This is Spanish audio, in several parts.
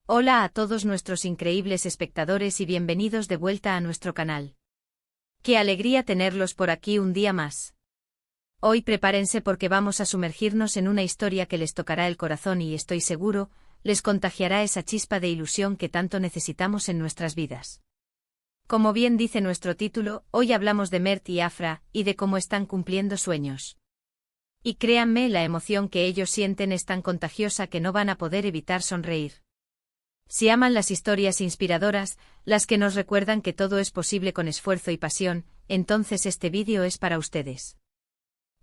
Hola a todos nuestros increíbles espectadores y bienvenidos de vuelta a nuestro canal. ¡Qué alegría tenerlos por aquí un día más! Hoy prepárense porque vamos a sumergirnos en una historia que les tocará el corazón y estoy seguro, les contagiará esa chispa de ilusión que tanto necesitamos en nuestras vidas. Como bien dice nuestro título, hoy hablamos de Mert y Afra, y de cómo están cumpliendo sueños. Y créanme, la emoción que ellos sienten es tan contagiosa que no van a poder evitar sonreír. Si aman las historias inspiradoras, las que nos recuerdan que todo es posible con esfuerzo y pasión, entonces este vídeo es para ustedes.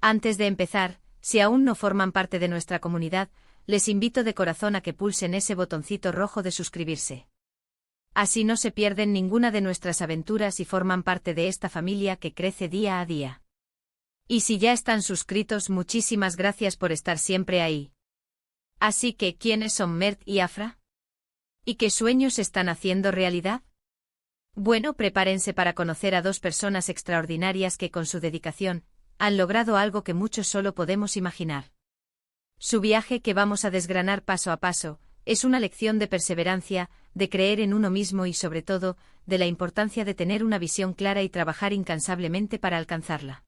Antes de empezar, si aún no forman parte de nuestra comunidad, les invito de corazón a que pulsen ese botoncito rojo de suscribirse. Así no se pierden ninguna de nuestras aventuras y forman parte de esta familia que crece día a día. Y si ya están suscritos, muchísimas gracias por estar siempre ahí. Así que, ¿quiénes son Mert y Afra? ¿Y qué sueños están haciendo realidad? Bueno, prepárense para conocer a dos personas extraordinarias que con su dedicación, han logrado algo que muchos solo podemos imaginar. Su viaje, que vamos a desgranar paso a paso, es una lección de perseverancia, de creer en uno mismo y sobre todo, de la importancia de tener una visión clara y trabajar incansablemente para alcanzarla.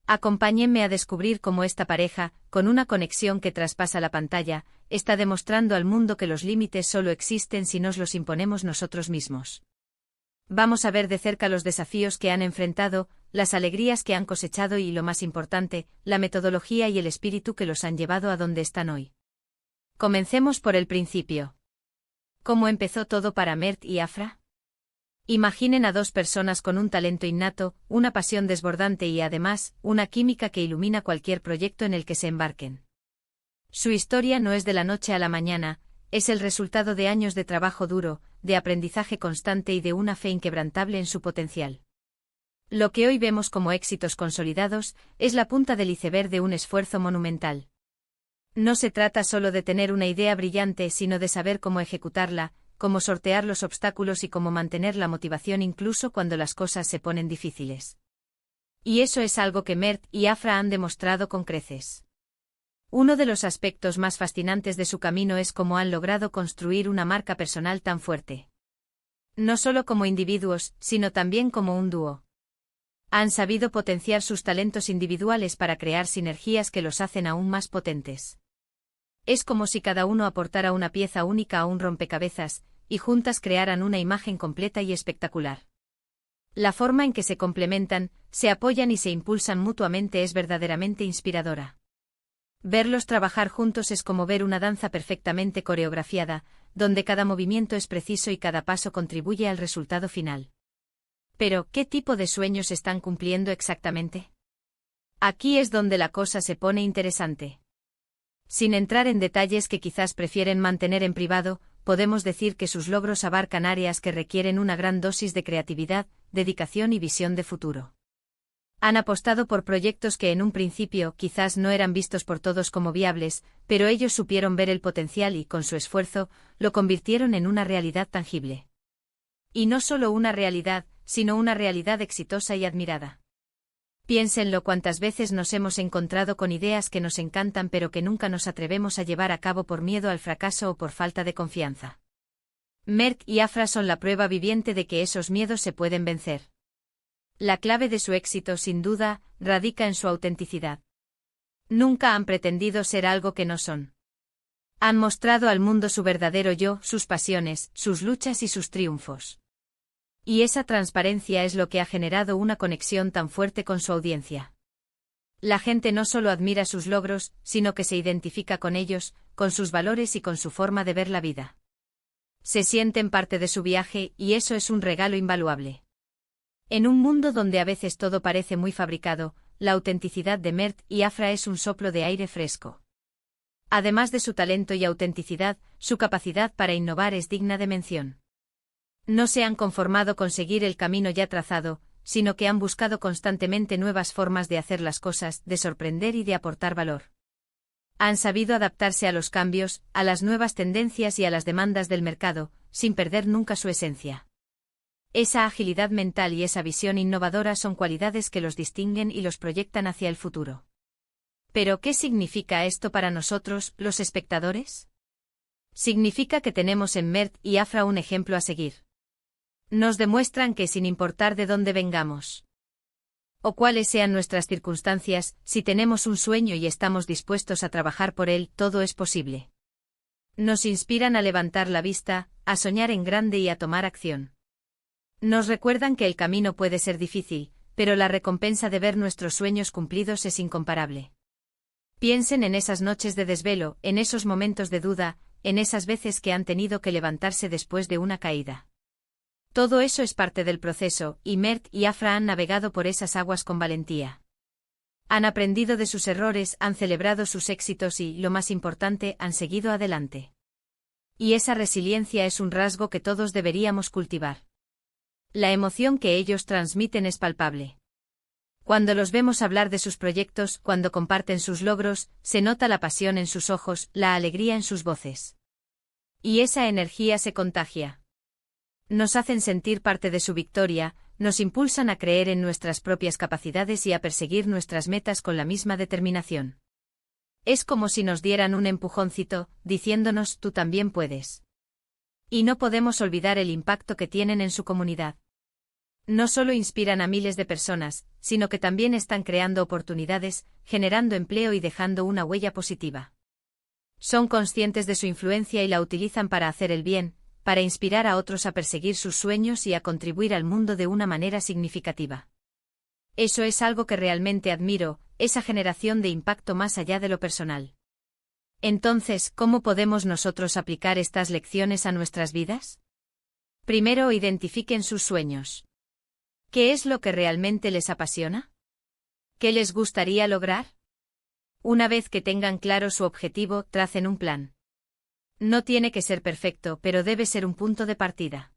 Acompáñenme a descubrir cómo esta pareja, con una conexión que traspasa la pantalla, está demostrando al mundo que los límites solo existen si nos los imponemos nosotros mismos. Vamos a ver de cerca los desafíos que han enfrentado, las alegrías que han cosechado y, lo más importante, la metodología y el espíritu que los han llevado a donde están hoy. Comencemos por el principio. ¿Cómo empezó todo para Mert y Afra? Imaginen a dos personas con un talento innato, una pasión desbordante y además, una química que ilumina cualquier proyecto en el que se embarquen. Su historia no es de la noche a la mañana, es el resultado de años de trabajo duro, de aprendizaje constante y de una fe inquebrantable en su potencial. Lo que hoy vemos como éxitos consolidados, es la punta del iceberg de un esfuerzo monumental. No se trata solo de tener una idea brillante, sino de saber cómo ejecutarla, cómo sortear los obstáculos y cómo mantener la motivación incluso cuando las cosas se ponen difíciles. Y eso es algo que Mert y Afra han demostrado con creces. Uno de los aspectos más fascinantes de su camino es cómo han logrado construir una marca personal tan fuerte. No solo como individuos, sino también como un dúo. Han sabido potenciar sus talentos individuales para crear sinergias que los hacen aún más potentes. Es como si cada uno aportara una pieza única a un rompecabezas, y juntas crearan una imagen completa y espectacular. La forma en que se complementan, se apoyan y se impulsan mutuamente es verdaderamente inspiradora. Verlos trabajar juntos es como ver una danza perfectamente coreografiada, donde cada movimiento es preciso y cada paso contribuye al resultado final. Pero, ¿qué tipo de sueños están cumpliendo exactamente? Aquí es donde la cosa se pone interesante. Sin entrar en detalles que quizás prefieren mantener en privado, podemos decir que sus logros abarcan áreas que requieren una gran dosis de creatividad, dedicación y visión de futuro. Han apostado por proyectos que en un principio quizás no eran vistos por todos como viables, pero ellos supieron ver el potencial y, con su esfuerzo, lo convirtieron en una realidad tangible. Y no solo una realidad, sino una realidad exitosa y admirada. Piénsenlo, cuántas veces nos hemos encontrado con ideas que nos encantan pero que nunca nos atrevemos a llevar a cabo por miedo al fracaso o por falta de confianza. Mert y Afra son la prueba viviente de que esos miedos se pueden vencer. La clave de su éxito, sin duda, radica en su autenticidad. Nunca han pretendido ser algo que no son. Han mostrado al mundo su verdadero yo, sus pasiones, sus luchas y sus triunfos. Y esa transparencia es lo que ha generado una conexión tan fuerte con su audiencia. La gente no solo admira sus logros, sino que se identifica con ellos, con sus valores y con su forma de ver la vida. Se sienten parte de su viaje, y eso es un regalo invaluable. En un mundo donde a veces todo parece muy fabricado, la autenticidad de Mert y Afra es un soplo de aire fresco. Además de su talento y autenticidad, su capacidad para innovar es digna de mención. No se han conformado con seguir el camino ya trazado, sino que han buscado constantemente nuevas formas de hacer las cosas, de sorprender y de aportar valor. Han sabido adaptarse a los cambios, a las nuevas tendencias y a las demandas del mercado, sin perder nunca su esencia. Esa agilidad mental y esa visión innovadora son cualidades que los distinguen y los proyectan hacia el futuro. ¿Pero qué significa esto para nosotros, los espectadores? Significa que tenemos en Mert y Afra un ejemplo a seguir. Nos demuestran que sin importar de dónde vengamos o cuáles sean nuestras circunstancias, si tenemos un sueño y estamos dispuestos a trabajar por él, todo es posible. Nos inspiran a levantar la vista, a soñar en grande y a tomar acción. Nos recuerdan que el camino puede ser difícil, pero la recompensa de ver nuestros sueños cumplidos es incomparable. Piensen en esas noches de desvelo, en esos momentos de duda, en esas veces que han tenido que levantarse después de una caída. Todo eso es parte del proceso, y Mert y Afra han navegado por esas aguas con valentía. Han aprendido de sus errores, han celebrado sus éxitos y, lo más importante, han seguido adelante. Y esa resiliencia es un rasgo que todos deberíamos cultivar. La emoción que ellos transmiten es palpable. Cuando los vemos hablar de sus proyectos, cuando comparten sus logros, se nota la pasión en sus ojos, la alegría en sus voces. Y esa energía se contagia. Nos hacen sentir parte de su victoria, nos impulsan a creer en nuestras propias capacidades y a perseguir nuestras metas con la misma determinación. Es como si nos dieran un empujoncito, diciéndonos tú también puedes. Y no podemos olvidar el impacto que tienen en su comunidad. No solo inspiran a miles de personas, sino que también están creando oportunidades, generando empleo y dejando una huella positiva. Son conscientes de su influencia y la utilizan para hacer el bien, para inspirar a otros a perseguir sus sueños y a contribuir al mundo de una manera significativa. Eso es algo que realmente admiro, esa generación de impacto más allá de lo personal. Entonces, ¿cómo podemos nosotros aplicar estas lecciones a nuestras vidas? Primero, identifiquen sus sueños. ¿Qué es lo que realmente les apasiona? ¿Qué les gustaría lograr? Una vez que tengan claro su objetivo, tracen un plan. No tiene que ser perfecto, pero debe ser un punto de partida.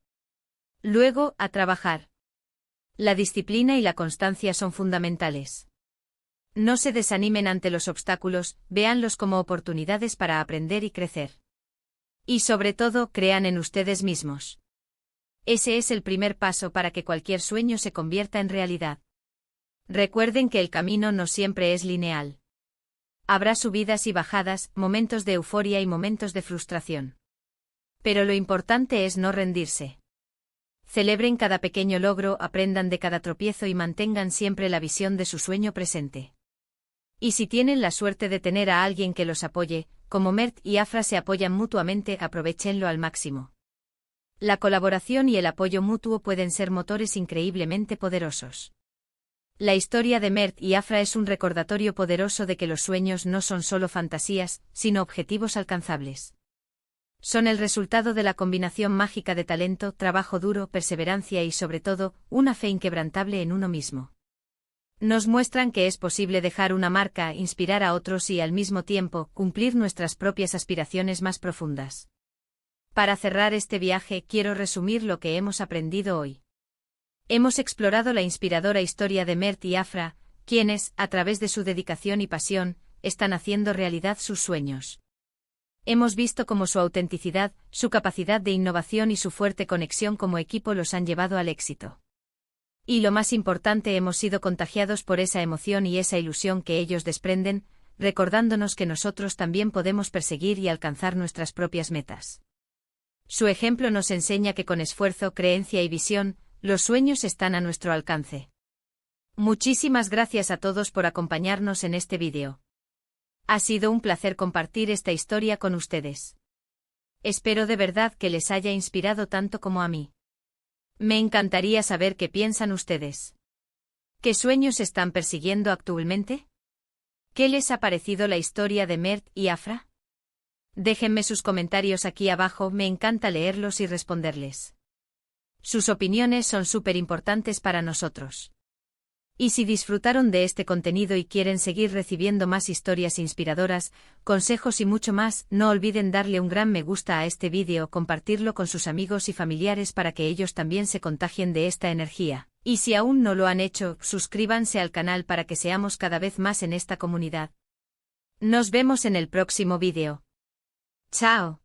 Luego, a trabajar. La disciplina y la constancia son fundamentales. No se desanimen ante los obstáculos, véanlos como oportunidades para aprender y crecer. Y sobre todo, crean en ustedes mismos. Ese es el primer paso para que cualquier sueño se convierta en realidad. Recuerden que el camino no siempre es lineal. Habrá subidas y bajadas, momentos de euforia y momentos de frustración. Pero lo importante es no rendirse. Celebren cada pequeño logro, aprendan de cada tropiezo y mantengan siempre la visión de su sueño presente. Y si tienen la suerte de tener a alguien que los apoye, como Mert y Afra se apoyan mutuamente, aprovéchenlo al máximo. La colaboración y el apoyo mutuo pueden ser motores increíblemente poderosos. La historia de Mert y Afra es un recordatorio poderoso de que los sueños no son solo fantasías, sino objetivos alcanzables. Son el resultado de la combinación mágica de talento, trabajo duro, perseverancia y sobre todo, una fe inquebrantable en uno mismo. Nos muestran que es posible dejar una marca, inspirar a otros y al mismo tiempo, cumplir nuestras propias aspiraciones más profundas. Para cerrar este viaje, quiero resumir lo que hemos aprendido hoy. Hemos explorado la inspiradora historia de Mert y Afra, quienes, a través de su dedicación y pasión, están haciendo realidad sus sueños. Hemos visto cómo su autenticidad, su capacidad de innovación y su fuerte conexión como equipo los han llevado al éxito. Y lo más importante, hemos sido contagiados por esa emoción y esa ilusión que ellos desprenden, recordándonos que nosotros también podemos perseguir y alcanzar nuestras propias metas. Su ejemplo nos enseña que con esfuerzo, creencia y visión, los sueños están a nuestro alcance. Muchísimas gracias a todos por acompañarnos en este vídeo. Ha sido un placer compartir esta historia con ustedes. Espero de verdad que les haya inspirado tanto como a mí. Me encantaría saber qué piensan ustedes. ¿Qué sueños están persiguiendo actualmente? ¿Qué les ha parecido la historia de Mert y Afra? Déjenme sus comentarios aquí abajo, me encanta leerlos y responderles. Sus opiniones son súper importantes para nosotros. Y si disfrutaron de este contenido y quieren seguir recibiendo más historias inspiradoras, consejos y mucho más, no olviden darle un gran me gusta a este vídeo, compartirlo con sus amigos y familiares para que ellos también se contagien de esta energía. Y si aún no lo han hecho, suscríbanse al canal para que seamos cada vez más en esta comunidad. Nos vemos en el próximo vídeo. ¡Chao!